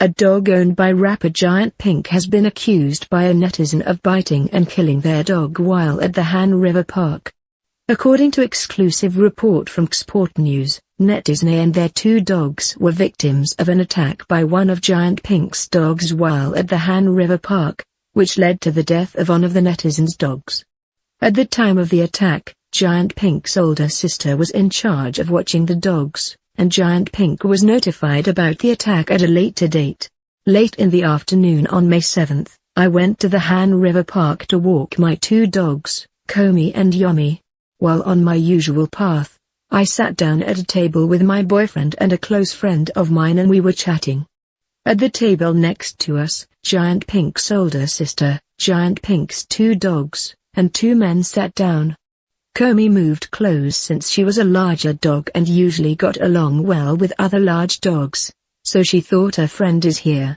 A dog owned by rapper Giant Pink has been accused by a netizen of biting and killing their dog while at the Han River Park. According to exclusive report from Sport News, Netizen and their two dogs were victims of an attack by one of Giant Pink's dogs while at the Han River Park, which led to the death of one of the netizen's dogs. At the time of the attack, Giant Pink's older sister was in charge of watching the dogs, and Giant Pink was notified about the attack at a later date. Late in the afternoon on May 7, I went to the Han River Park to walk my two dogs, Komi and Yomi. While on my usual path, I sat down at a table with my boyfriend and a close friend of mine and we were chatting. At the table next to us, Giant Pink's older sister, Giant Pink's two dogs, and two men sat down. Komi moved close since she was a larger dog and usually got along well with other large dogs, so she thought her friend is here.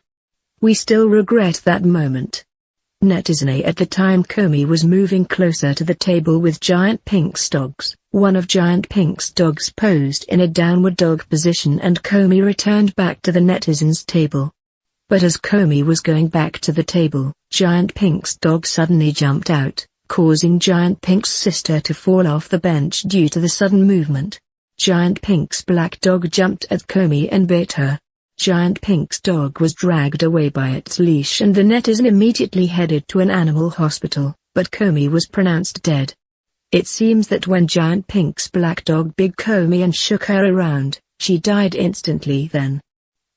We still regret that moment. Netizen. At the time Komi was moving closer to the table with Giant Pink's dogs. One of Giant Pink's dogs posed in a downward dog position and Komi returned back to the netizen's table. But as Komi was going back to the table, Giant Pink's dog suddenly jumped out, causing Giant Pink's sister to fall off the bench due to the sudden movement. Giant Pink's black dog jumped at Komi and bit her. Giant Pink's dog was dragged away by its leash and the netizen immediately headed to an animal hospital, but Komi was pronounced dead. It seems that when Giant Pink's black dog bit Komi and shook her around, she died instantly then.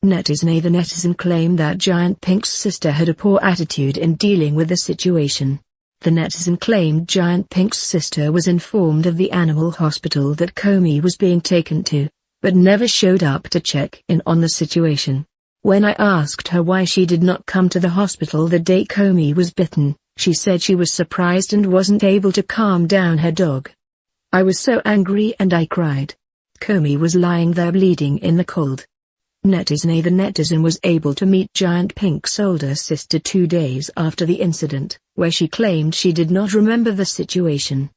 Netizen. The netizen claimed that Giant Pink's sister had a poor attitude in dealing with the situation. The netizen claimed Giant Pink's sister was informed of the animal hospital that Komi was being taken to, but never showed up to check in on the situation. When I asked her why she did not come to the hospital the day Komi was bitten, she said she was surprised and wasn't able to calm down her dog. I was so angry and I cried. Komi was lying there bleeding in the cold. Netizen. The netizen was able to meet Giant Pink's older sister 2 days after the incident, where she claimed she did not remember the situation.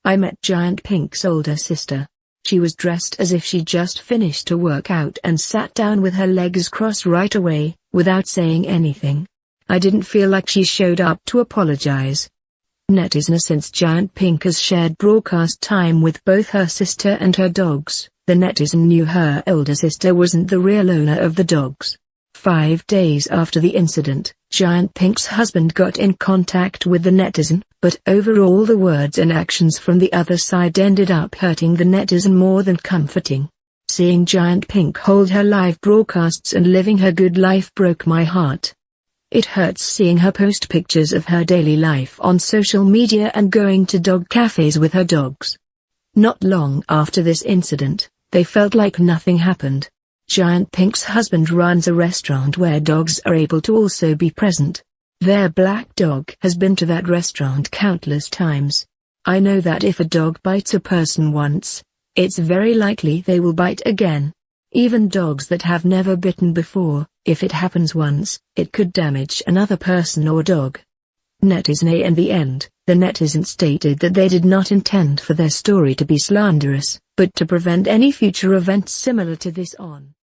I met Giant Pink's older sister. She was dressed as if she just finished a workout and sat down with her legs crossed right away, without saying anything. I didn't feel like she showed up to apologize. Netizen. Since Giant Pink has shared broadcast time with both her sister and her dogs, the netizen knew her older sister wasn't the real owner of the dogs. 5 days after the incident, Giant Pink's husband got in contact with the netizen, but overall the words and actions from the other side ended up hurting the netizen more than comforting. Seeing Giant Pink hold her live broadcasts and living her good life broke my heart. It hurts seeing her post pictures of her daily life on social media and going to dog cafes with her dogs. Not long after this incident, they felt like nothing happened. Giant Pink's husband runs a restaurant where dogs are able to also be present. Their black dog has been to that restaurant countless times. I know that if a dog bites a person once, it's very likely they will bite again. Even dogs that have never bitten before, if it happens once, it could damage another person or dog. Netizen. In the end, the netizen stated that they did not intend for their story to be slanderous, but to prevent any future events similar to this on.